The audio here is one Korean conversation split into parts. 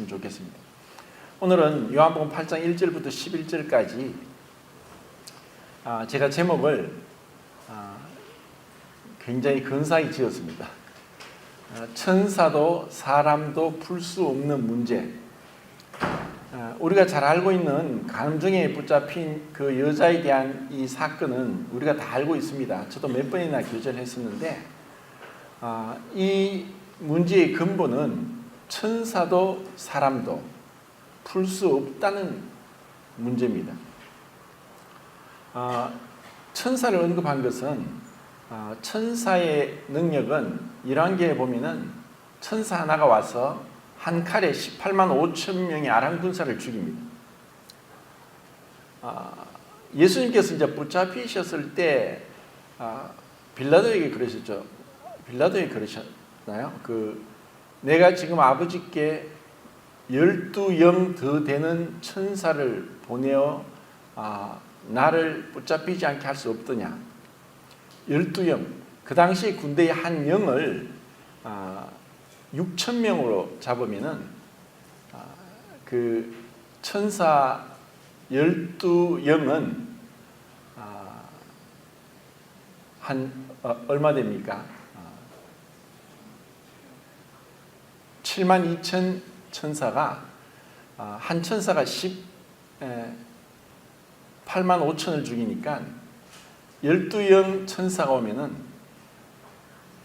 됐으면 좋겠습니다. 오늘은 요한복음 8장 1절부터 11절까지 제가 제목을 굉장히 근사히 지었습니다. 천사도 사람도 풀 수 없는 문제. 우리가 잘 알고 있는 감정에 붙잡힌 그 여자에 대한 이 사건은 우리가 다 알고 있습니다. 저도 몇 번이나 교제를 했었는데 이 문제의 근본은 천사도 사람도 풀 수 없다는 문제입니다. 천사를 언급한 것은 천사의 능력은 열왕기에 보면은 천사 하나가 와서 한 칼에 18만 5천 명의 아람 군사를 죽입니다. 예수님께서 이제 붙잡히셨을 때 빌라도에게 그러셨죠. 빌라도에게 그러셨나요? 내가 지금 아버지께 12영 더 되는 천사를 보내어 나를 붙잡히지 않게 할 수 없더냐. 12영. 그 당시 군대의 한 영을 6천 명으로 잡으면은 그 천사 12영은 얼마 됩니까? 7만 2천 천사가 한 천사가 8만 5천을 죽이니까 12영 천사가 오면은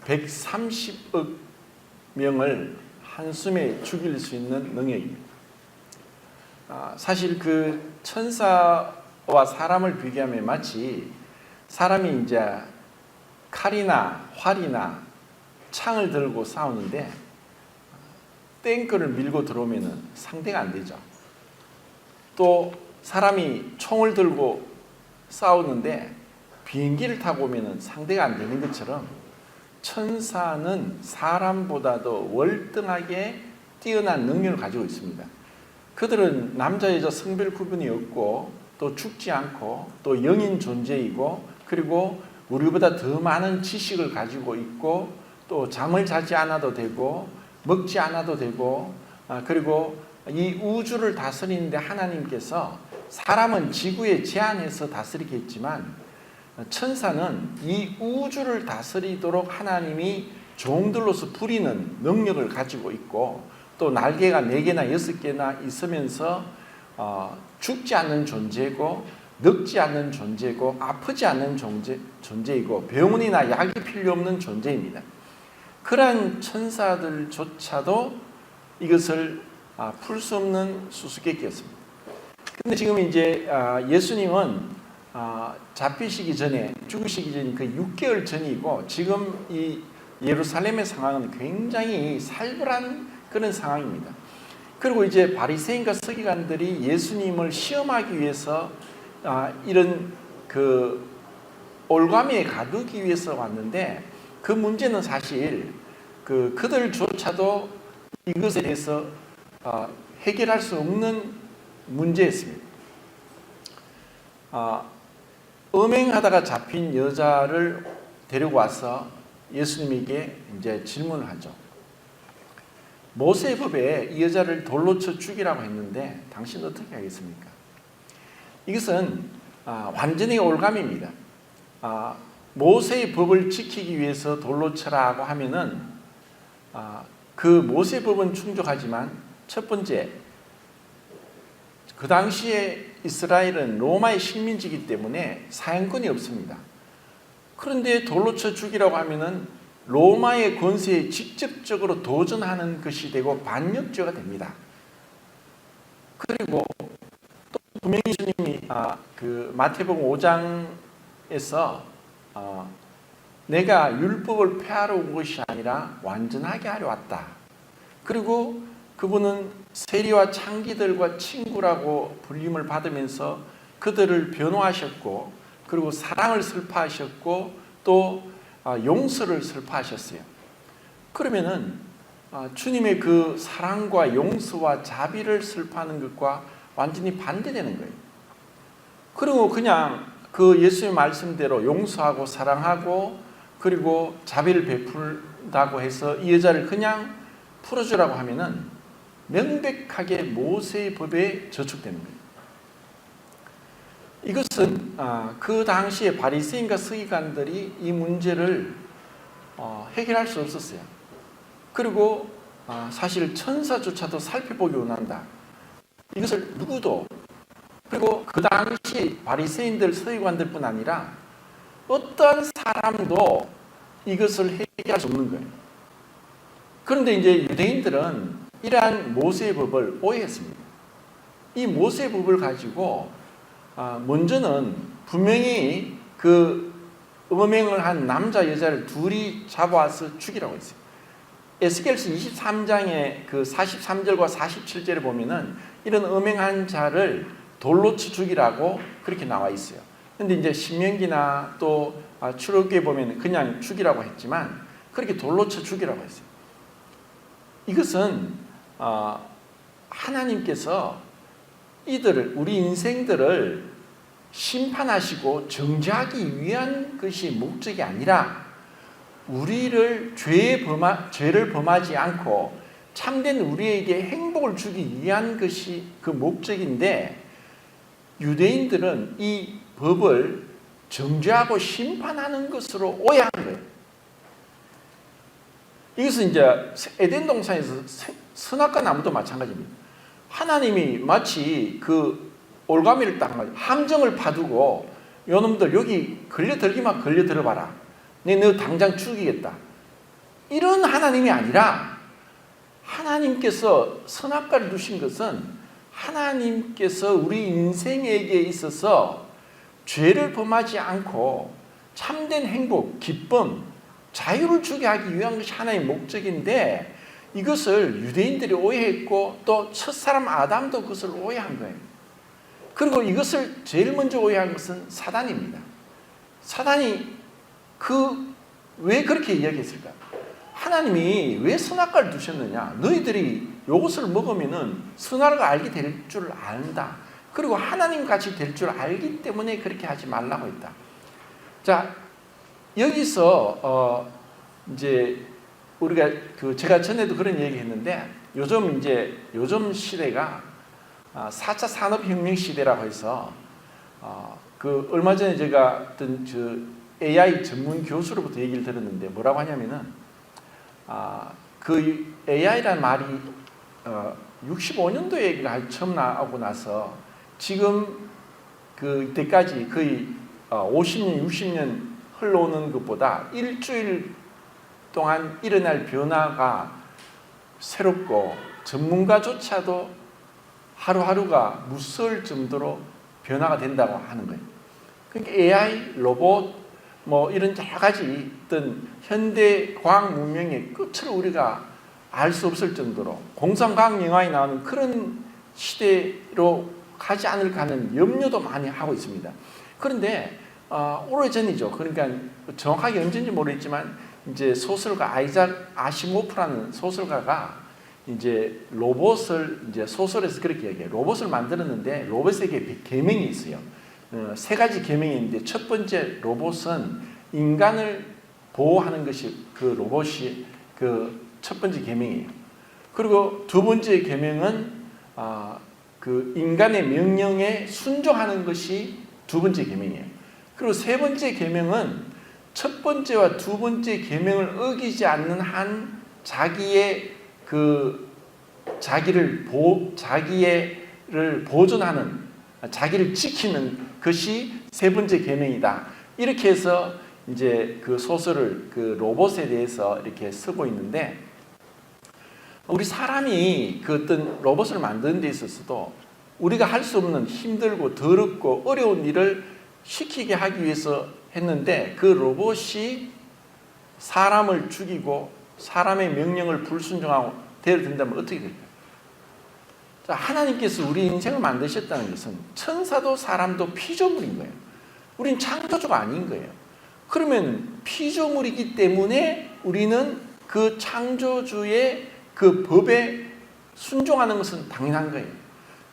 130억 명을 한숨에 죽일 수 있는 능력입니다. 사실 그 천사와 사람을 비교하면 마치 사람이 이제 칼이나 활이나 창을 들고 싸우는데 탱크를 밀고 들어오면 상대가 안 되죠. 또 사람이 총을 들고 싸우는데 비행기를 타고 오면 상대가 안 되는 것처럼 천사는 사람보다도 월등하게 뛰어난 능력을 가지고 있습니다. 그들은 남자 여자 성별 구분이 없고 또 죽지 않고 또 영인 존재이고 그리고 우리보다 더 많은 지식을 가지고 있고 또 잠을 자지 않아도 되고 먹지 않아도 되고 그리고 이 우주를 다스리는데 하나님께서 사람은 지구에 제한해서 다스리겠지만 천사는 이 우주를 다스리도록 하나님이 종들로서 부리는 능력을 가지고 있고 또 날개가 4개나 6개나 있으면서 죽지 않는 존재고 늙지 않는 존재고 아프지 않는 존재이고 병원이나 약이 필요 없는 존재입니다. 그러한 천사들조차도 이것을 풀 수 없는 수수께끼였습니다. 근데 지금 이제 예수님은 잡히시기 전에 죽으시기 전에 그 6개월 전이고 지금 이 예루살렘의 상황은 굉장히 살벌한 그런 상황입니다. 그리고 이제 바리새인과 서기관들이 예수님을 시험하기 위해서 이런 그 올가미에 가두기 위해서 왔는데 그 문제는 사실 그들조차도 이것에 대해서 해결할 수 없는 문제였습니다. 음행하다가 잡힌 여자를 데리고 와서 예수님에게 이제 질문을 하죠. 모세법에 이 여자를 돌로 쳐 죽이라고 했는데 당신 어떻게 하겠습니까? 이것은 완전히 올감입니다. 모세의 법을 지키기 위해서 돌로 쳐라고 하면은 그 모세의 법은 충족하지만 첫 번째 그 당시에 이스라엘은 로마의 식민지이기 때문에 사형권이 없습니다. 그런데 돌로 쳐 죽이라고 하면은 로마의 권세에 직접적으로 도전하는 것이 되고 반역죄가 됩니다. 그리고 또 분명히 주님이 그 마태복음 5장에서 내가 율법을 폐하러 온 것이 아니라 완전하게 하려 왔다. 그리고 그분은 세리와 창기들과 친구라고 불림을 받으면서 그들을 변호하셨고 그리고 사랑을 설파하셨고 또 용서를 설파하셨어요. 그러면은 주님의 그 사랑과 용서와 자비를 설파하는 것과 완전히 반대되는 거예요. 그리고 그냥 그 예수의 말씀대로 용서하고 사랑하고 그리고 자비를 베푼다고 해서 이 여자를 그냥 풀어주라고 하면은 명백하게 모세의 법에 저촉되는 거예요. 이것은 그 당시에 바리새인과 서기관들이 이 문제를 해결할 수 없었어요. 그리고 사실 천사조차도 살펴보기 원한다. 이것을 누구도, 그리고 그 당시 바리새인들 서기관들뿐 아니라 어떠한 사람도 이것을 해결할 수 없는 거예요. 그런데 이제 유대인들은 이러한 모세의 법을 오해했습니다. 이 모세의 법을 가지고 먼저는 분명히 그 음행을 한 남자 여자를 둘이 잡아와서 죽이라고 했어요. 에스겔서 23장의 그 43절과 47절에 보면은 이런 음행한 자를 돌로 쳐 죽이라고 그렇게 나와 있어요. 근데 이제 신명기나 또 출애굽기에 보면 그냥 죽이라고 했지만 그렇게 돌로 쳐 죽이라고 했어요. 이것은 하나님께서 이들을, 우리 인생들을 심판하시고 정죄하기 위한 것이 목적이 아니라 우리를 죄를 범하지 않고 참된 우리에게 행복을 주기 위한 것이 그 목적인데, 유대인들은 이 법을 정죄하고 심판하는 것으로 오해한 거예요. 이것은 이제 에덴 동산에서 선악과 나무도 마찬가지입니다. 하나님이 마치 그 올가미를 딱 함정을 파두고 요놈들 여기 걸려들기만 걸려들어봐라. 너 당장 죽이겠다. 이런 하나님이 아니라 하나님께서 선악과를 두신 것은 하나님께서 우리 인생에게 있어서 죄를 범하지 않고 참된 행복, 기쁨, 자유를 주게 하기 위한 것이 하나님의 목적인데, 이것을 유대인들이 오해했고 또 첫사람 아담도 그것을 오해한 거예요. 그리고 이것을 제일 먼저 오해한 것은 사단입니다. 사단이 왜 그렇게 이야기했을까? 하나님이 왜 선악과를 두셨느냐? 너희들이 이것을 먹으면은 선악을 알게 될 줄 안다. 그리고 하나님 같이 될 줄 알기 때문에 그렇게 하지 말라고 했다. 자, 여기서 이제 우리가 제가 전에도 그런 얘기했는데, 요즘 시대가 4차 산업혁명 시대라고 해서 얼마 전에 제가 어떤 AI 전문 교수로부터 얘기를 들었는데 뭐라고 하냐면은 그 AI라는 말이 65년도에 얘기가 처음 나오고 나서 지금 그때까지 거의 50년, 60년 흘러오는 것보다 일주일 동안 일어날 변화가 새롭고 전문가조차도 하루하루가 무서울 정도로 변화가 된다고 하는 거예요. 그러니까 AI, 로봇, 이런 여러 가지 어떤 현대 과학 문명의 끝을 우리가 알 수 없을 정도로 공상과학 영화에 나오는 그런 시대로 가지 않을까 하는 염려도 많이 하고 있습니다. 그런데 오래전이죠. 그러니까 정확하게 언제인지 모르겠지만 이제 소설가 아이작 아시모프라는 소설가가 이제 로봇을 이제 소설에서 그렇게 얘기해요. 로봇을 만들었는데 로봇에게 계명이 있어요. 세 가지 계명이 있는데, 첫 번째 로봇은 인간을 보호하는 것이 그 로봇이 그 첫 번째 계명이에요. 그리고 두 번째 계명은 그 인간의 명령에 순종하는 것이 두 번째 계명이에요. 그리고 세 번째 계명은 첫 번째와 두 번째 계명을 어기지 않는 한 자기를 보존하는, 자기를 지키는 것이 세 번째 계명이다. 이렇게 해서 이제 그 소설을 그 로봇에 대해서 이렇게 쓰고 있는데, 우리 사람이 그 어떤 로봇을 만드는 데 있어서도 우리가 할 수 없는 힘들고 더럽고 어려운 일을 시키게 하기 위해서 했는데, 그 로봇이 사람을 죽이고 사람의 명령을 불순종하고 되어든다면 어떻게 될까요? 자, 하나님께서 우리 인생을 만드셨다는 것은 천사도 사람도 피조물인 거예요. 우린 창조주가 아닌 거예요. 그러면 피조물이기 때문에 우리는 그 창조주의 그 법에 순종하는 것은 당연한 거예요.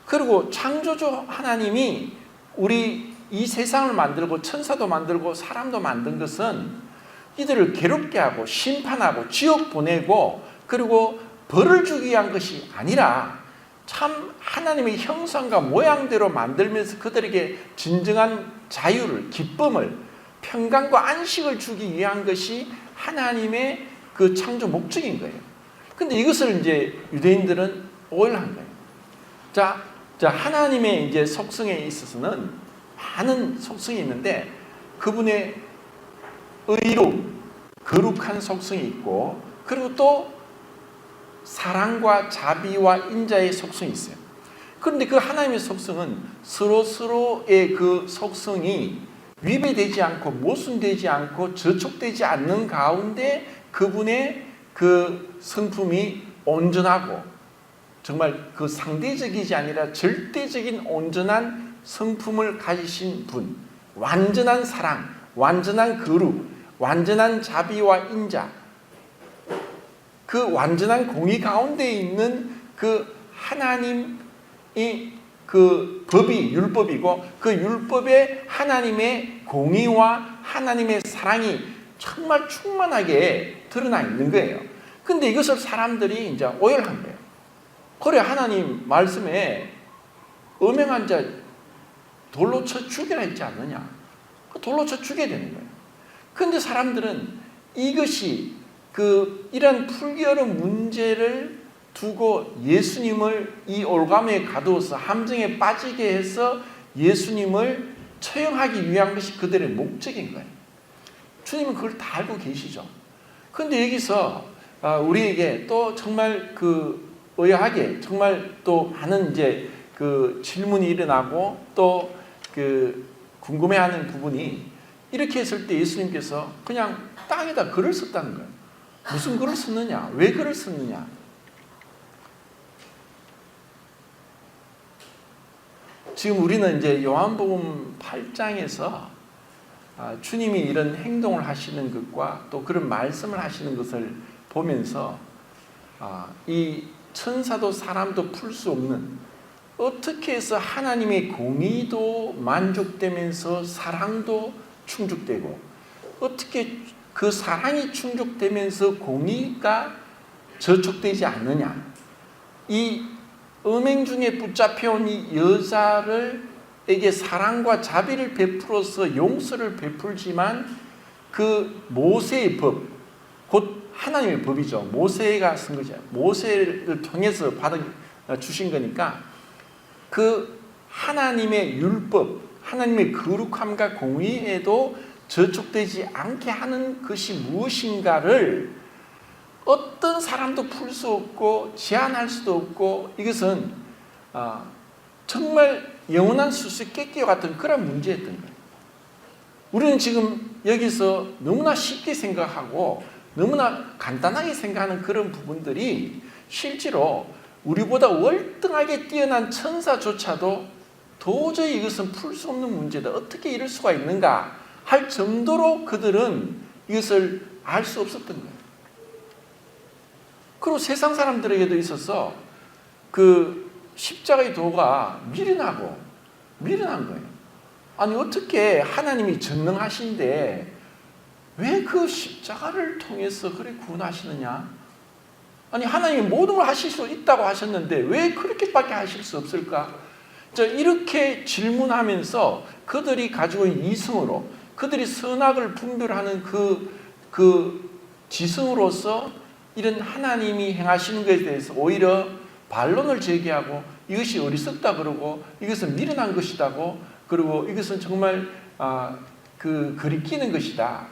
그리고 창조주 하나님이 우리 이 세상을 만들고 천사도 만들고 사람도 만든 것은 이들을 괴롭게 하고 심판하고 지옥 보내고, 그리고 벌을 주기 위한 것이 아니라 참 하나님의 형상과 모양대로 만들면서 그들에게 진정한 자유를, 기쁨을, 평강과 안식을 주기 위한 것이 하나님의 그 창조 목적인 거예요. 근데 이것을 이제 유대인들은 오해한 거예요. 자, 하나님의 이제 속성에 있어서는 많은 속성이 있는데 그분의 의로움, 거룩한 속성이 있고 그리고 또 사랑과 자비와 인자의 속성이 있어요. 그런데 그 하나님의 속성은 서로의 그 속성이 위배되지 않고 모순되지 않고 저촉되지 않는 가운데 그분의 그 성품이 온전하고 정말 그 상대적이지 아니라 절대적인 온전한 성품을 가지신 분, 완전한 사랑, 완전한 거룩, 완전한 자비와 인자, 그 완전한 공의 가운데 있는 그 하나님이 그 법이 율법이고 그 율법에 하나님의 공의와 하나님의 사랑이 정말 충만하게 드러나 있는 거예요. 근데 이것을 사람들이 이제 오해를 한 거예요. 그래 하나님 말씀에 음행한 자 돌로 쳐 죽여라 했지 않느냐. 돌로 쳐 죽여야 되는 거예요. 근데 사람들은 이것이 이런 풀기어려운 문제를 두고 예수님을 이 올가매에 가두어서 함정에 빠지게 해서 예수님을 처형하기 위한 것이 그들의 목적인 거예요. 주님은 그걸 다 알고 계시죠. 그런데 여기서 우리에게 또 정말 의아하게 정말 또 많은 이제 질문이 일어나고 또 궁금해하는 부분이 이렇게 했을 때 예수님께서 그냥 땅에다 글을 썼다는 거예요. 무슨 글을 썼느냐? 왜 글을 썼느냐? 지금 우리는 이제 요한복음 8장에서 주님이 이런 행동을 하시는 것과 또 그런 말씀을 하시는 것을 보면서 이 천사도 사람도 풀 수 없는 어떻게 해서 하나님의 공의도 만족되면서 사랑도 충족되고 어떻게 그 사랑이 충족되면서 공의가 저촉되지 않느냐. 이 음행 중에 붙잡혀온 이 여자에게 사랑과 자비를 베풀어서 용서를 베풀지만 그 모세의 법, 곧 하나님의 법이죠. 모세가 쓴 거죠. 모세를 통해서 주신 거니까 그 하나님의 율법, 하나님의 거룩함과 공의에도 저촉되지 않게 하는 것이 무엇인가를 어떤 사람도 풀 수 없고 제한할 수도 없고 이것은 정말 영원한 수수께끼와 같은 그런 문제였던 거예요. 우리는 지금 여기서 너무나 쉽게 생각하고 너무나 간단하게 생각하는 그런 부분들이 실제로 우리보다 월등하게 뛰어난 천사조차도 도저히 이것은 풀 수 없는 문제다. 어떻게 이럴 수가 있는가 할 정도로 그들은 이것을 알 수 없었던 거예요. 그리고 세상 사람들에게도 있어서 그 십자가의 도가 미련한 거예요. 아니 어떻게 하나님이 전능하신데 왜 그 십자가를 통해서 그렇게 구원하시느냐? 아니 하나님이 모든 걸 하실 수 있다고 하셨는데 왜 그렇게밖에 하실 수 없을까? 이렇게 질문하면서 그들이 가지고 있는 이성으로 그들이 선악을 분별하는 그 지성으로서 이런 하나님이 행하시는 것에 대해서 오히려 반론을 제기하고 이것이 어리석다 그러고 이것은 미련한 것이다고 그리고 이것은 정말 그리끼는 것이다.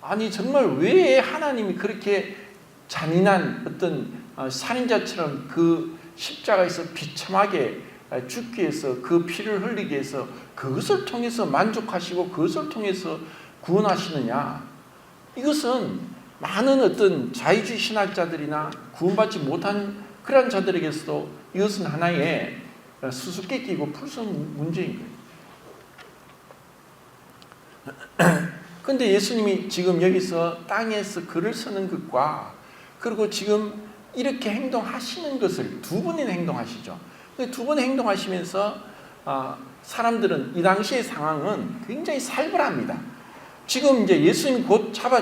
아니 정말 왜 하나님이 그렇게 잔인한 어떤 살인자처럼 그 십자가에서 비참하게 죽기 위해서 그 피를 흘리기 위해서 그것을 통해서 만족하시고 그것을 통해서 구원하시느냐. 이것은 많은 어떤 자유주의 신학자들이나 구원받지 못한 그런 자들에게서도 이것은 하나의 수수께끼이고 풀 수 없는 문제인 거예요. 그런데 예수님이 지금 여기서 땅에서 글을 쓰는 것과 그리고 지금 이렇게 행동하시는 것을 두 번이나 행동하시죠. 두 번 행동하시면서 사람들은 이 당시의 상황은 굉장히 살벌합니다. 지금 이제 예수님이 곧 잡아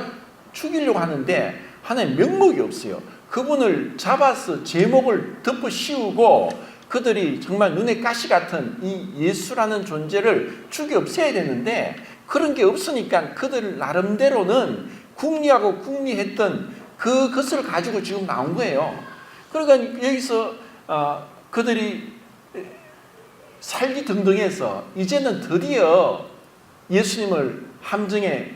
죽이려고 하는데 하나의 명목이 없어요. 그분을 잡아서 제목을 덮어 씌우고 그들이 정말 눈에 가시 같은 이 예수라는 존재를 죽여 없애야 되는데 그런 게 없으니까 그들 나름대로는 궁리하고 궁리했던 그것을 가지고 지금 나온 거예요. 그러니까 여기서 그들이 살기 등등해서 이제는 드디어 예수님을 함정에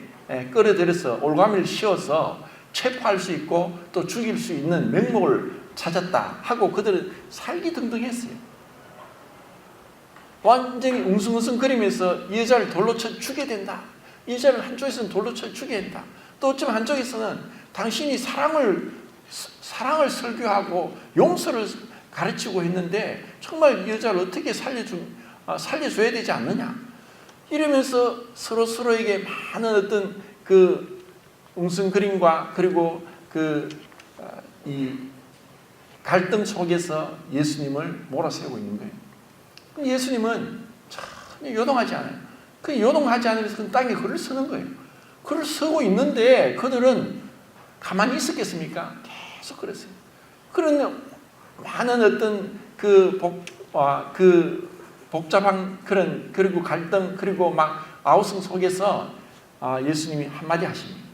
끌어들여서 올가미를 씌워서 체포할 수 있고 또 죽일 수 있는 명목을 찾았다 하고 그들은 살기 등등했어요. 완전히 웅성웅성거리면서 여자를 돌로 쳐 죽여야 된다. 여자를 한쪽에서는 돌로 쳐 죽여야 된다. 또 어쩌면 한쪽에서는 당신이 사랑을 설교하고 용서를 가르치고 했는데 정말 여자를 어떻게 살려줘야 되지 않느냐. 이러면서 서로에게 많은 어떤 그 웅성거림과 그리고 이 갈등 속에서 예수님을 몰아세우고 있는 거예요. 예수님은 전혀 요동하지 않아요. 그 요동하지 않으면서 땅에 글을 쓰는 거예요. 글을 쓰고 있는데 그들은 가만히 있었겠습니까? 계속 그랬어요. 그런 많은 어떤 그 복잡한 그리고 갈등 그리고 막 아우성 속에서 예수님이 한마디 하십니다.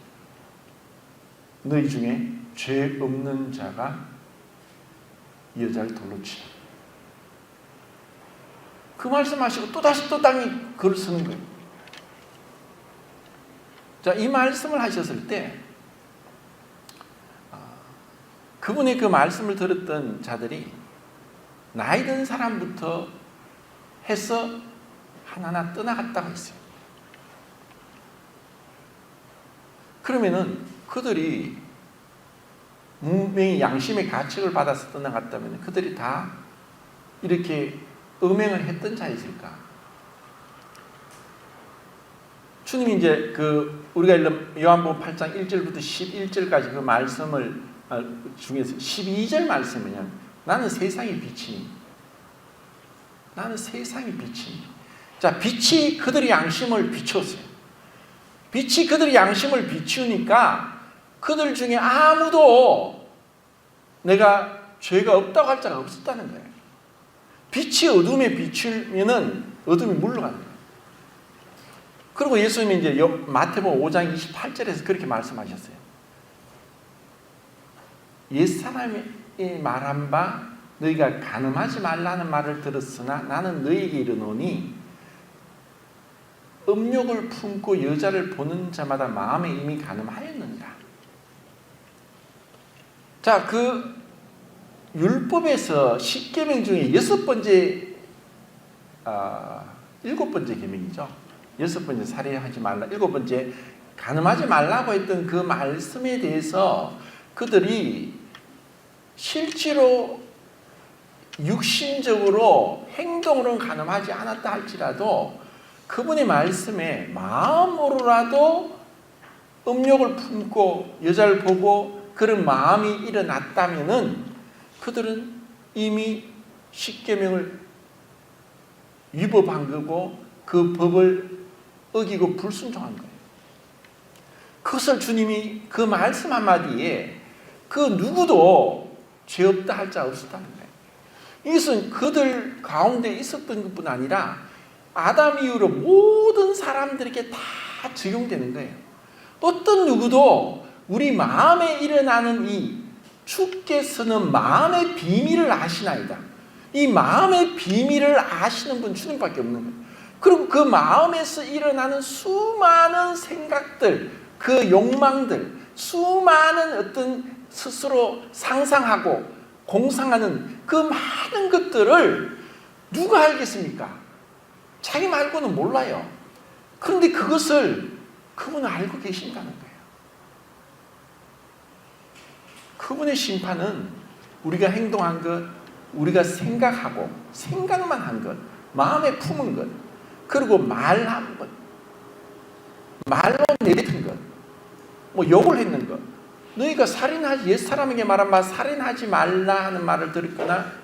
너희 중에 죄 없는 자가 이 여자를 돌로 치라. 그 말씀하시고 또다시 또 땅에 글을 쓰는 거예요. 자, 이 말씀을 하셨을 때 그분의 그 말씀을 들었던 자들이 나이 든 사람부터 해서 하나하나 떠나갔다고 했어요. 그러면은 그들이 분명히 양심의 가책을 받아서 떠나갔다면 그들이 다 이렇게 음행을 했던 자였을까? 주님이 이제 우리가 읽는 요한복음 8장 1절부터 11절까지 그 말씀을 중에서 12절 말씀이냐? 나는 세상의 빛이니. 나는 세상의 빛이니. 자, 빛이 그들의 양심을 비추었어요. 빛이 그들의 양심을 비추니까 그들 중에 아무도 내가 죄가 없다고 할 자가 없었다는 거예요. 빛이 어둠에 비추면은 어둠이 물러가는 거예요. 그리고 예수님이 이제 마태복음 5장 28절에서 그렇게 말씀하셨어요. 옛사람이 말한 바 너희가 간음하지 말라는 말을 들었으나 나는 너희에게 이르노니 음욕을 품고 여자를 보는 자마다 마음에 이미 간음하였느니라. 자, 그 율법에서 10계명 중에 6번째, 7번째 계명이죠. 6번째 살해하지 말라, 7번째 간음하지 말라고 했던 그 말씀에 대해서 그들이 실제로 육신적으로 행동으로는 간음하지 않았다 할지라도 그분의 말씀에 마음으로라도 음욕을 품고 여자를 보고 그런 마음이 일어났다면은 그들은 이미 십계명을 위법한 거고 그 법을 어기고 불순종한 거예요. 그것을 주님이 그 말씀 한마디에 그 누구도 죄 없다 할 자 없었다는 거예요. 이것은 그들 가운데 있었던 것뿐 아니라 아담 이후로 모든 사람들에게 다 적용되는 거예요. 어떤 누구도 우리 마음에 일어나는 이 주께서는 마음의 비밀을 아시나이다. 이 마음의 비밀을 아시는 분 주님밖에 없는 거예요. 그리고 그 마음에서 일어나는 수많은 생각들, 그 욕망들, 수많은 어떤 스스로 상상하고 공상하는 그 많은 것들을 누가 알겠습니까? 자기 말고는 몰라요. 그런데 그것을 그분은 알고 계신다는 거예요. 그분의 심판은 우리가 행동한 것, 우리가 생각하고 생각만 한 것, 마음에 품은 것, 그리고 말한 것, 말로 내뱉은 것, 뭐 욕을 했는 것, 너희가 옛사람에게 말한 바 살인하지 말라 하는 말을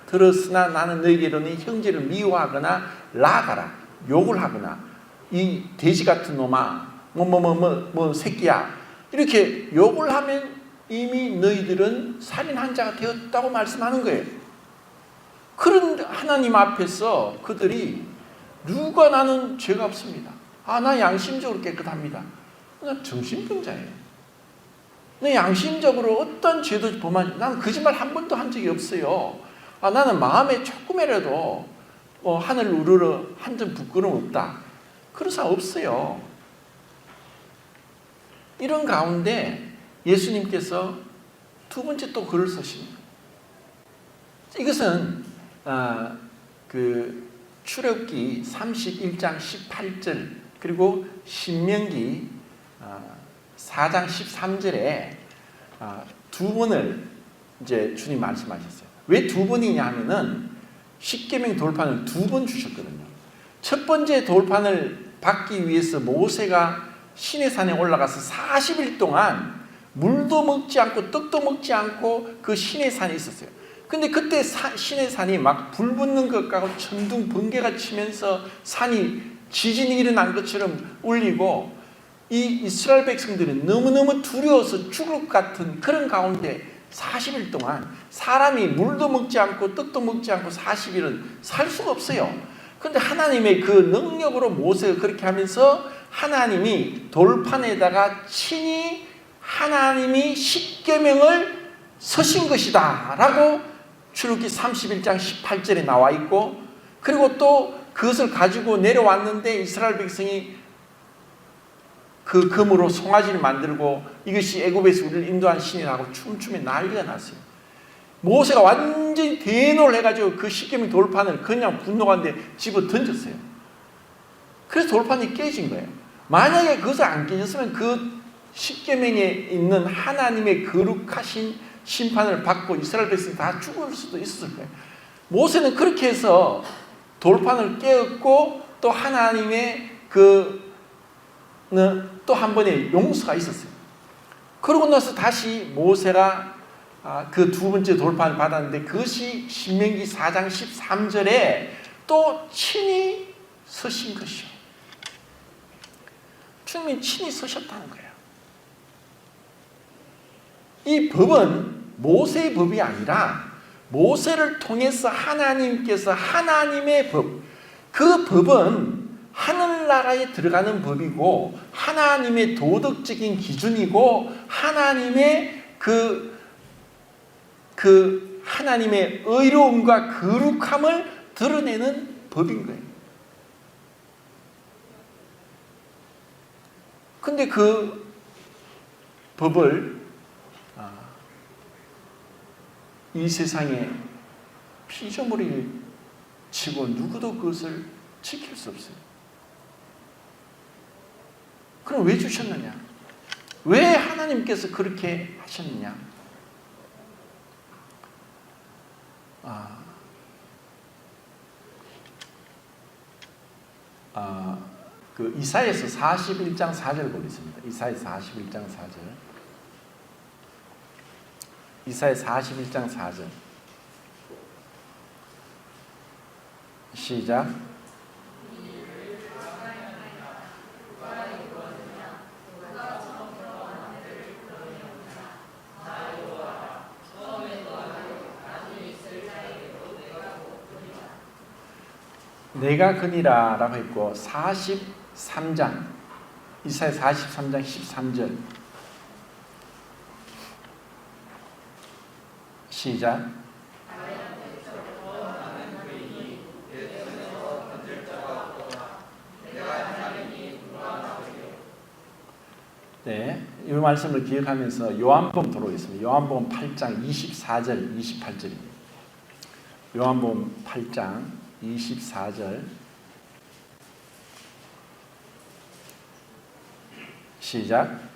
들었으나 나는 너희에게 이르노니 형제를 미워하거나 나아가라, 욕을 하거나 이 돼지 같은 놈아, 새끼야, 이렇게 욕을 하면 이미 너희들은 살인한 자가 되었다고 말씀하는 거예요. 그런 하나님 앞에서 그들이 누가 나는 죄가 없습니다. 나 양심적으로 깨끗합니다. 나 정신병자예요. 내 양심적으로 어떤 죄도 범하지, 나는 거짓말 한 번도 한 적이 없어요. 나는 마음에 조금이라도 하늘 우러러 한 점 부끄러움 없다. 그런 사람 없어요. 이런 가운데 예수님께서 두 번째 또 글을 쓰십니다. 이것은 그 출애굽기 31장 18절 그리고 신명기 4장 13절에 두 번을 이제 주님 말씀하셨어요. 왜 두 번이냐 하면은 십계명 돌판을 두 번 주셨거든요. 첫 번째 돌판을 받기 위해서 모세가 시내산에 올라가서 40일 동안 물도 먹지 않고 떡도 먹지 않고 그 시내산에 있었어요. 근데 그때 시내산이 막 불 붙는 것 같고 천둥 번개가 치면서 산이 지진이 일어난 것처럼 울리고 이 이스라엘 백성들은 너무너무 두려워서 죽을 것 같은 그런 가운데 40일 동안 사람이 물도 먹지 않고 떡도 먹지 않고 40일은 살 수가 없어요. 그런데 하나님의 그 능력으로 모세가 그렇게 하면서 하나님이 돌판에다가 친히 하나님이 십계명을 서신 것이다 라고 출애굽기 31장 18절에 나와 있고, 그리고 또 그것을 가지고 내려왔는데 이스라엘 백성이 그 금으로 송아지를 만들고 이것이 애굽에서 우리를 인도한 신이라고 춤추며 난리가 났어요. 모세가 완전히 대노를 해가지고 그 십계명 돌판을 그냥 분노가는데 집어 던졌어요. 그래서 돌판이 깨진 거예요. 만약에 그것을 안 깨졌으면 그 십계명에 있는 하나님의 거룩하신 심판을 받고 이스라엘 백성이 다 죽을 수도 있었을 거예요. 모세는 그렇게 해서 돌판을 깨었고 또 하나님의 또 한 번의 용서가 있었어요. 그러고 나서 다시 모세가 그 두 번째 돌판을 받았는데 그것이 신명기 4장 13절에 또 친히 서신 것이요. 주님이 친히 서셨다는 거예요. 이 법은 모세의 법이 아니라 모세를 통해서 하나님께서 하나님의 법, 그 법은 하늘나라에 들어가는 법이고 하나님의 도덕적인 기준이고 하나님의 하나님의 의로움과 거룩함을 드러내는 법인 거예요. 근데 그 법을 이 세상에 피조물이 치고 누구도 그것을 지킬 수 없어요. 그럼 왜 주셨느냐? 왜 하나님께서 그렇게 하셨느냐? 그 이사야서 41장 4절 보겠습니다. 이사야 41장 4절. 이사야 41장 4절. 시작. 내가 그니라 라고 했고 43장 이사야 43장 13절 시작. 네, 이 말씀을 기억하면서 요한복음 들어오겠습니다. 요한복음 8장 24절 28절입니다. 요한복음 8장 24절 시작.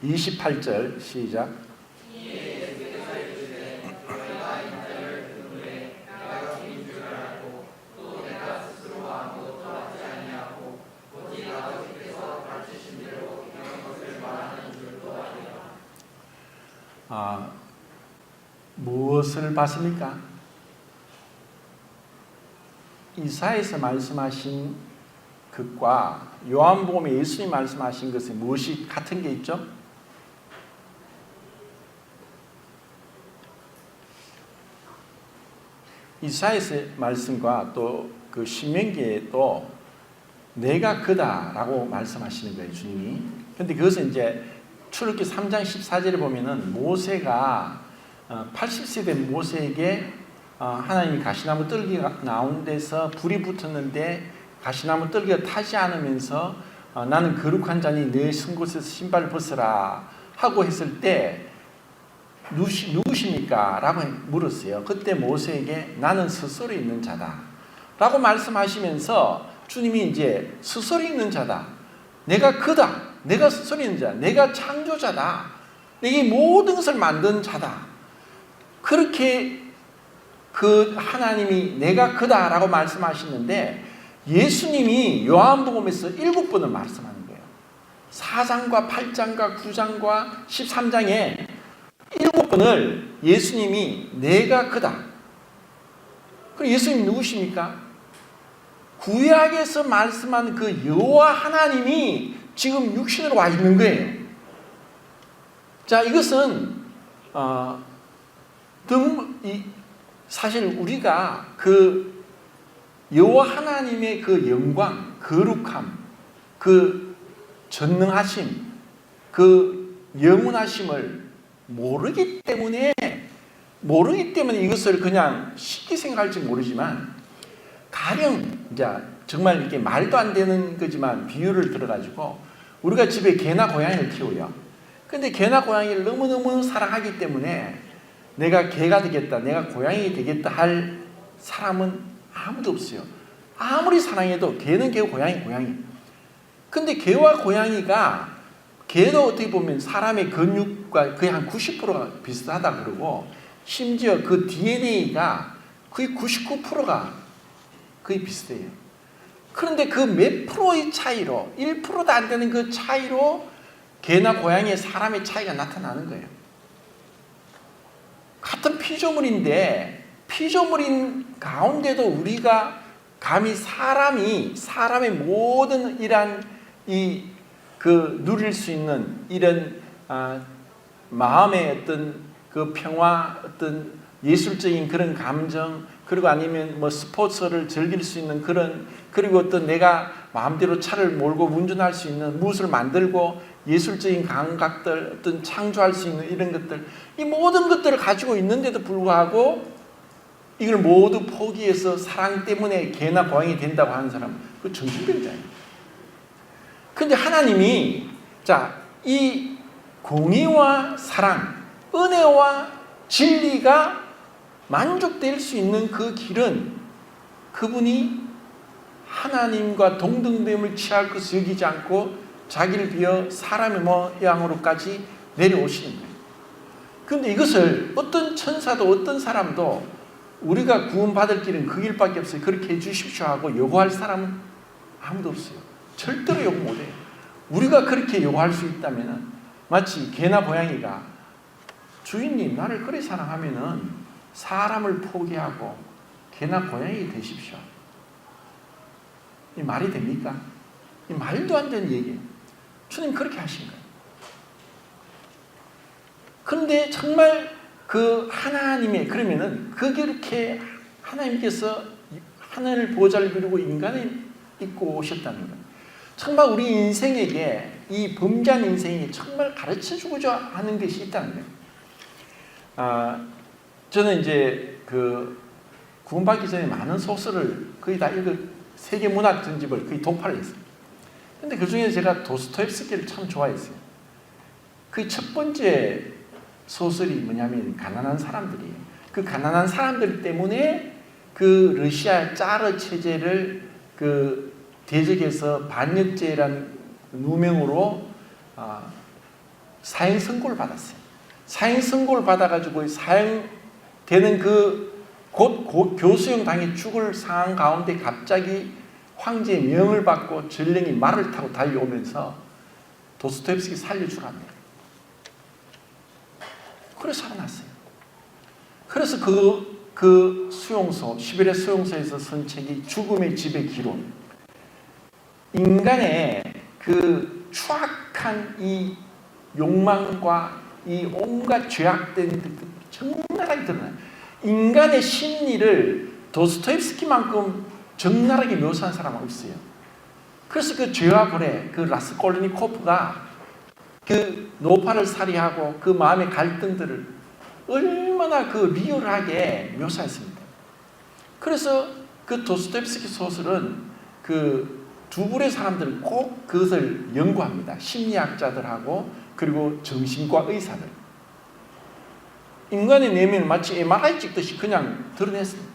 이십팔 절 시작. 무엇을 봤습니까? 이사야에서 말씀하신 것과 요한복음에 예수님이 말씀하신 것에 무엇이 같은 게 있죠? 이사야의 말씀과 또 그 신명기에도 내가 그다라고 말씀하시는 거예요, 주님이. 근데 그것은 이제 출애굽기 3장 14절에 보면은 모세가 80세 된 모세에게 하나님이 가시나무 뜰기가 나온 데서 불이 붙었는데 가시나무 뜰기가 타지 않으면서 나는 거룩한 자니 내 선 곳에서 신발을 벗으라 하고 했을 때 누구십니까? 라고 물었어요. 그때 모세에게 나는 스스로 있는 자다 라고 말씀하시면서 주님이 이제 스스로 있는 자다, 내가 그다, 내가 스스로 있는 자, 내가 창조자다, 내게 모든 것을 만든 자다, 그렇게 그 하나님이 내가 그다 라고 말씀하시는데 예수님이 요한복음에서 7번을 말씀하는 거예요. 4장과 8장과 9장과 13장에 7번을 예수님이 내가 그다. 그럼 예수님이 누구십니까? 구약에서 말씀한 그 여호와 하나님이 지금 육신으로 와 있는 거예요. 자, 이것은 사실 우리가 그 여호와 하나님의 그 영광, 거룩함, 그 전능하심, 그 영원하심을 모르기 때문에 이것을 그냥 쉽게 생각할지 모르지만, 가령 이제 정말 이게 말도 안 되는 거지만 비유를 들어가지고 우리가 집에 개나 고양이를 키워요. 근데 개나 고양이를 너무너무 사랑하기 때문에 내가 개가 되겠다, 내가 고양이 되겠다 할 사람은 아무도 없어요. 아무리 사랑해도 개는 개고 고양이 고양이. 근데 개와 고양이가, 개도 어떻게 보면 사람의 근육과 거의 한 90%가 비슷하다 그러고, 심지어 그 DNA가 거의 99%가 거의 비슷해요. 그런데 그 몇 프로의 차이로, 1%도 안 되는 그 차이로 개나 고양이의 사람의 차이가 나타나는 거예요. 같은 피조물인데 피조물인 가운데도 우리가 감히 사람의 모든 이러한 누릴 수 있는 이런 마음의 어떤 그 평화, 어떤 예술적인 그런 감정, 그리고 아니면 뭐 스포츠를 즐길 수 있는 그런, 그리고 어떤 내가 마음대로 차를 몰고 운전할 수 있는, 무엇을 만들고 예술적인 감각들, 어떤 창조할 수 있는 이런 것들, 이 모든 것들을 가지고 있는데도 불구하고 이걸 모두 포기해서 사랑 때문에 개나 고양이 된다고 하는 사람, 그 정신병자예요. 그런데 하나님이 이 공의와 사랑, 은혜와 진리가 만족될 수 있는 그 길은 그분이 하나님과 동등됨을 취할 것을 여기지 않고 자기를 비어 사람의 모양으로까지 내려오시는 거예요. 그런데 이것을 어떤 천사도 어떤 사람도 우리가 구원받을 길은 그 길밖에 없어요, 그렇게 해주십시오 하고 요구할 사람은 아무도 없어요. 절대로 요구 못해요. 우리가 그렇게 요구할 수 있다면 마치 개나 고양이가 주인님 나를 그리 사랑하면은 사람을 포기하고 개나 고양이 되십시오. 이 말이 됩니까? 이 말도 안 되는 얘기예요. 주님 그렇게 하신 거예요. 그런데 정말 그 하나님의, 그러면은 그렇게 하나님께서 하늘 보좌를 누리고 인간을 입고 오셨다는 거예요. 정말 우리 인생에게, 이 범죄한 인생이 정말 가르쳐주고자 하는 것이 있다는 거예요. 저는 이제 그 구원받기 전에 많은 소설을 거의 다 세계 문학 전집을 거의 독파를 했어요. 근데 그 중에 제가 도스토옙스키를 참 좋아했어요. 그 첫 번째 소설이 뭐냐면 가난한 사람들이에요. 그 가난한 사람들 때문에 그 러시아 짜르 체제를 그 대적해서 반역죄라는 누명으로 사형 선고를 받았어요. 사형 선고를 받아가지고 사형되는 곧 교수형 당해 죽을 상황 가운데 갑자기 황제의 명을 받고 전령이 말을 타고 달려오면서 도스토옙스키 살려주랍니다. 그래서 살아났어요. 그래서 그 수용소, 시베리아 수용소에서 쓴 책이 죽음의 집의 기론. 인간의 그 추악한 이 욕망과 이 온갖 죄악된 것들이 적나라하게 드러나요. 인간의 심리를 도스토옙스키만큼 적나라하게 묘사한 사람은 없어요. 그래서 그 죄와 벌의 그 라스콜니코프가 그 노파를 살해하고 그 마음의 갈등들을 얼마나 그 리얼하게 묘사했습니다. 그래서 그 도스토옙스키 소설은 그 두 부류의 사람들은 꼭 그것을 연구합니다. 심리학자들하고 그리고 정신과 의사들. 인간의 내면을 마치 MRI 찍듯이 그냥 드러냈습니다.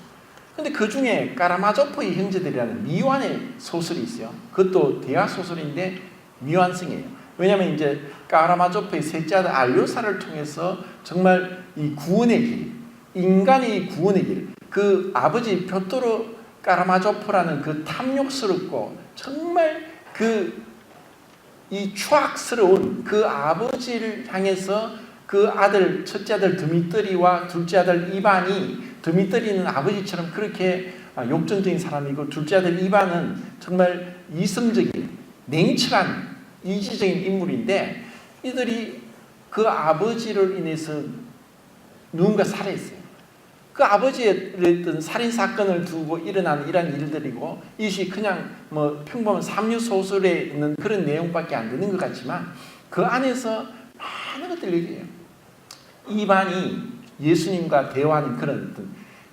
근데 그 중에 까라마조프의 형제들이라는 미완의 소설이 있어요. 그것도 대화 소설인데 미완성이에요. 왜냐하면 이제 까라마조프의 셋째 아들 알료사를 통해서 정말 이 구원의 길, 인간의 구원의 길, 그 아버지 뾰토르 까라마조프라는 그 탐욕스럽고 정말 이 추악스러운 그 아버지를 향해서 그 아들, 첫째 아들 드미뜨리와 둘째 아들 이반이, 드미뜨리는 아버지처럼 그렇게 욕정적인 사람이고 둘째 아들 이반은 정말 이성적인, 냉철한, 이지적인 인물인데 이들이 그 아버지를 인해서 누군가 살해했어요. 그 아버지의 어떤 살인사건을 두고 일어나는 이런 일들이고 이것이 그냥 뭐 평범한 삼류소설에 있는 그런 내용밖에 안 되는 것 같지만 그 안에서 많은 것들 얘기해요. 이반이 예수님과 대화하는 그런 어떤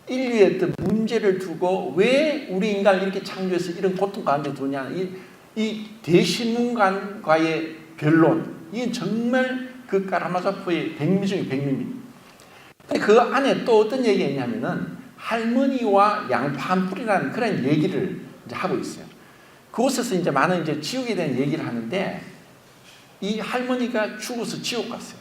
인류의 어떤 문제를 두고 왜 우리 인간을 이렇게 창조해서 이런 고통 가운데 두냐, 이 대신문관과의 변론, 이건 정말 그 까라마조프의 백미 중에 백미입니다. 그 안에 또 어떤 얘기가 있냐면은 할머니와 양파 한 뿌리라는 그런 얘기를 이제 하고 있어요. 그곳에서 이제 많은 이제 지옥에 대한 얘기를 하는데 이 할머니가 죽어서 지옥 갔어요.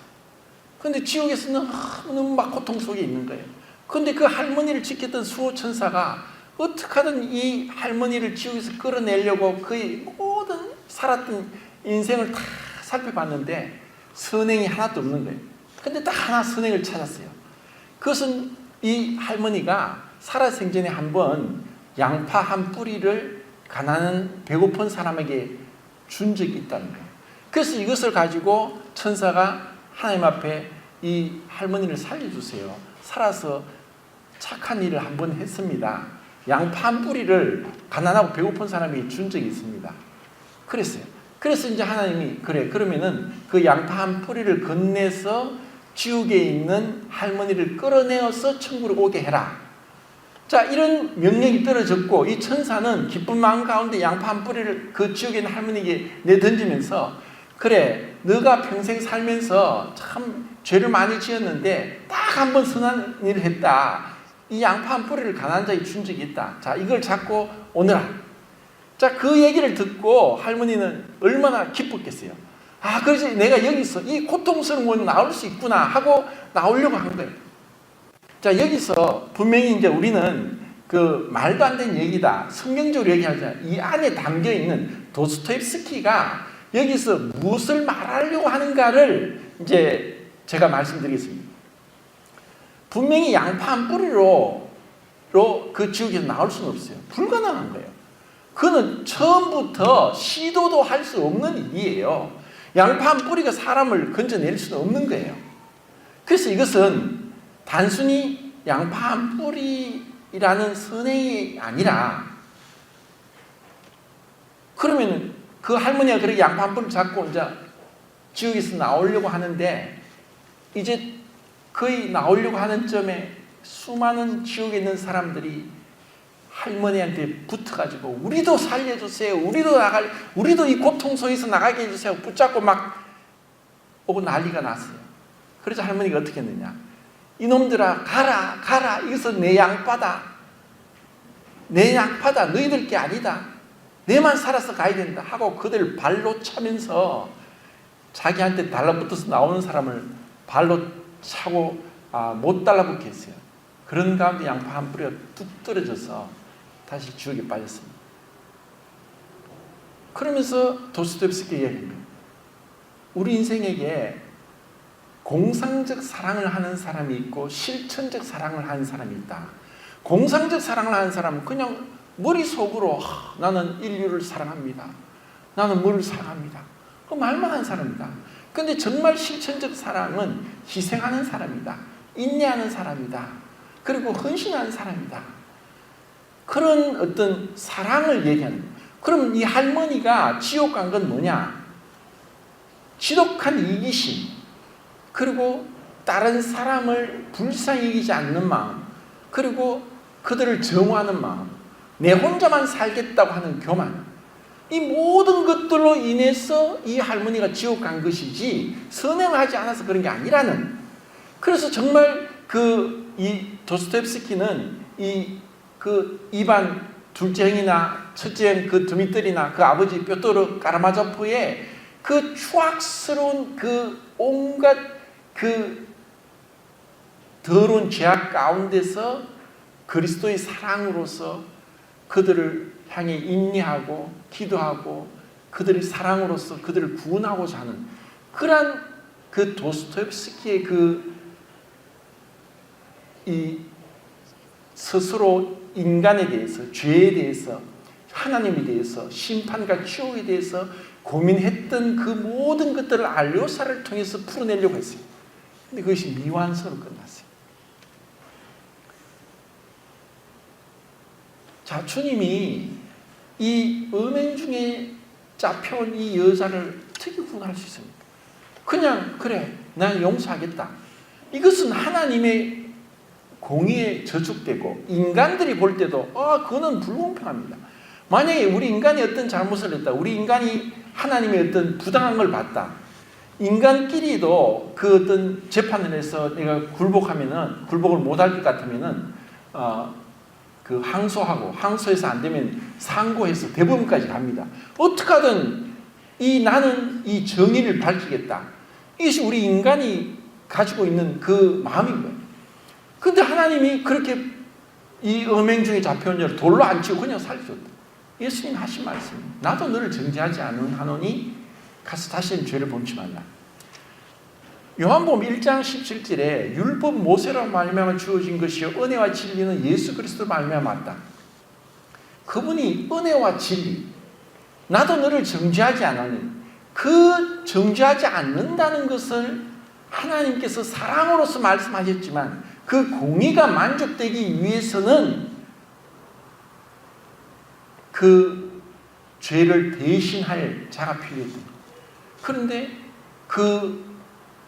그런데 지옥에서는 너무 막 고통 속에 있는 거예요. 그런데 그 할머니를 지켰던 수호 천사가 어떻게 하든 이 할머니를 지옥에서 끌어내려고 그의 모든 살았던 인생을 다 살펴봤는데 선행이 하나도 없는 거예요. 근데 딱 하나 선행을 찾았어요. 그것은 이 할머니가 살아생전에 한번 양파 한 뿌리를 가난한 배고픈 사람에게 준 적이 있다는 거예요. 그래서 이것을 가지고 천사가 하나님 앞에 이 할머니를 살려주세요. 살아서 착한 일을 한번 했습니다. 양파 한 뿌리를 가난하고 배고픈 사람에게 준 적이 있습니다. 그랬어요. 그래서 이제 하나님이 그래, 그러면은 그 양파 한 뿌리를 건네서 지옥에 있는 할머니를 끌어내어서 천국으로 오게 해라. 자, 이런 명령이 떨어졌고 이 천사는 기쁜 마음 가운데 양파 한 뿌리를 그 지옥에 있는 할머니에게 내던지면서 그래, 너가 평생 살면서 참 죄를 많이 지었는데 딱 한 번 선한 일을 했다. 이 양파 한 뿌리를 가난한 자에게 준 적이 있다. 자, 이걸 잡고 오너라. 자, 그 얘기를 듣고 할머니는 얼마나 기뻤겠어요. 그래서 내가 여기서 이 고통스러운 건 나올 수 있구나 하고 나오려고 한 거예요. 자, 여기서 분명히 이제 우리는 그 말도 안 되는 얘기다, 성경적으로 얘기하자, 이 안에 담겨 있는 도스토옙스키가 여기서 무엇을 말하려고 하는가를 이제 제가 말씀드리겠습니다. 분명히 양파 한 뿌리로 그 지옥에서 나올 수는 없어요. 불가능한 거예요. 그는 처음부터 시도도 할 수 없는 일이에요. 양파 한 뿌리가 사람을 건져낼 수는 없는 거예요. 그래서 이것은 단순히 양파 한 뿌리라는 선행이 아니라 그러면 그 할머니가 그렇게 양파 한 뿌리를 잡고 이제 지옥에서 나오려고 하는데 이제 거의 나오려고 하는 점에 수많은 지옥에 있는 사람들이 할머니한테 붙어가지고 우리도 살려주세요. 우리도 이 고통 속에서 나가게 해주세요. 붙잡고 막 오고 난리가 났어요. 그래서 할머니가 어떻게 했느냐. 이놈들아 가라. 이것은 내 양파다. 내 양파다. 너희들 게 아니다. 내만 살아서 가야 된다 하고 그들 발로 차면서 자기한테 달라붙어서 나오는 사람을 발로 차고 못 달라붙게 했어요. 그런 가운데 양파 한 뿌리가 뚝 떨어져서 다시 지옥에 빠졌습니다. 그러면서 도스토옙스키가 얘기합니다. 우리 인생에게 공상적 사랑을 하는 사람이 있고 실천적 사랑을 하는 사람이 있다. 공상적 사랑을 하는 사람은 그냥 머릿속으로 나는 인류를 사랑합니다. 나는 뭐를 사랑합니다. 그 말만 하는 사람이다. 그런데 정말 실천적 사랑은 희생하는 사람이다. 인내하는 사람이다. 그리고 헌신하는 사람이다. 그런 어떤 사랑을 얘기하는. 그럼 이 할머니가 지옥 간 건 뭐냐? 지독한 이기심, 그리고 다른 사람을 불쌍히 여기지 않는 마음, 그리고 그들을 정오하는 마음, 내 혼자만 살겠다고 하는 교만, 이 모든 것들로 인해서 이 할머니가 지옥 간 것이지 선행하지 않아서 그런 게 아니라는. 그래서 정말 이 도스토옙스키는 이반 둘째 형이나 첫째 형 그 드미트리나 그 아버지 뾰토르 까라마조프의 그 추악스러운 그 온갖 그 더러운 죄악 가운데서 그리스도의 사랑으로서 그들을 향해 인내하고 기도하고 그들의 사랑으로서 그들을 구원하고자 하는 그러한 그 도스토옙스키의 이 스스로 인간에 대해서, 죄에 대해서, 하나님에 대해서, 심판과 지옥에 대해서 고민했던 그 모든 것들을 알료사를 통해서 풀어내려고 했어요. 근데 그것이 미완성으로 끝났어요. 자, 주님이 이 음행 중에 잡혀온 이 여자를 어떻게 구원할 수 있습니까? 그냥 그래, 난 용서하겠다. 이것은 하나님의 공의에 저축되고 인간들이 볼 때도 그거는 불공평합니다. 만약에 우리 인간이 어떤 잘못을 했다, 우리 인간이 하나님의 어떤 부당한 걸 봤다, 인간끼리도 그 어떤 재판을 해서 내가 굴복을 못할 것 같으면은 그 항소해서 안 되면 상고해서 대법원까지 갑니다. 어떻게 하든 나는 이 정의를 밝히겠다. 이것이 우리 인간이 가지고 있는 그 마음인 거예요. 근데 하나님이 그렇게 이 음행 중에 잡혀온 자를 돌로 안 치고 그냥 살려줬다. 예수님 하신 말씀, 나도 너를 정죄하지 않으노니 가서 다시는 죄를 범치 말라. 요한복음 1장 17절에 율법 모세로 말미암아 주어진 것이요 은혜와 진리는 예수 그리스도로 말미암아 왔다. 그분이 은혜와 진리, 나도 너를 정죄하지 않으니, 그 정죄하지 않는다는 것을 하나님께서 사랑으로서 말씀하셨지만 그 공의가 만족되기 위해서는 그 죄를 대신할 자가 필요했다. 그런데 그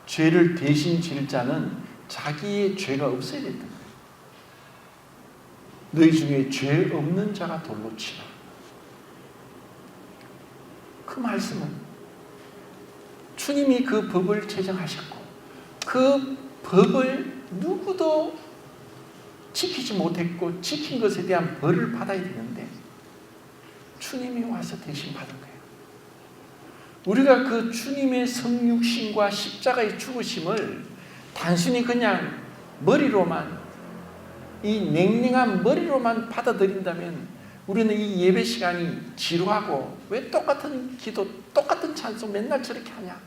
죄를 대신 질 자는 자기의 죄가 없어야 됐던 거예요. 너희 중에 죄 없는 자가 돌로 치라. 그 말씀은 주님이 그 법을 제정하셨고 그 법을 누구도 지키지 못했고 지킨 것에 대한 벌을 받아야 되는데 주님이 와서 대신 받은 거예요. 우리가 그 주님의 성육신과 십자가의 죽으심을 단순히 그냥 머리로만, 이 냉랭한 머리로만 받아들인다면 우리는 이 예배 시간이 지루하고 왜 똑같은 기도, 똑같은 찬송 맨날 저렇게 하냐.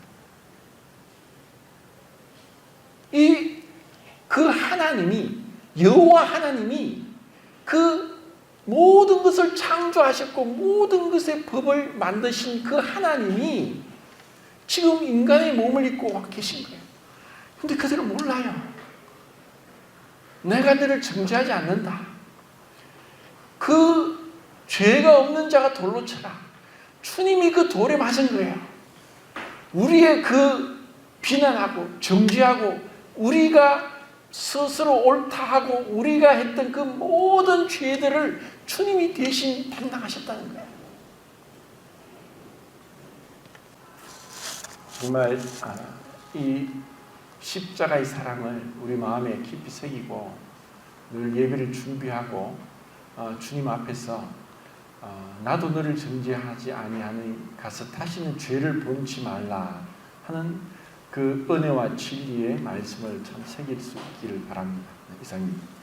그 하나님이, 여호와 하나님이 그 모든 것을 창조하셨고 모든 것의 법을 만드신 그 하나님이 지금 인간의 몸을 입고 와 계신 거예요. 근데 그들은 몰라요. 내가 너를 정죄하지 않는다. 그 죄가 없는 자가 돌로 쳐라. 주님이 그 돌에 맞은 거예요. 우리의 그 비난하고 정죄하고 우리가 스스로 옳다하고 우리가 했던 그 모든 죄들을 주님이 대신 담당하셨다는 거예요. 정말 이 십자가의 사랑을 우리 마음에 깊이 새기고 늘 예배를 준비하고 주님 앞에서 나도 너를 정죄하지 아니하니 가서 다시는 죄를 범치 말라 하는 그 은혜와 진리의 말씀을 참 새길 수 있기를 바랍니다. 이상입니다.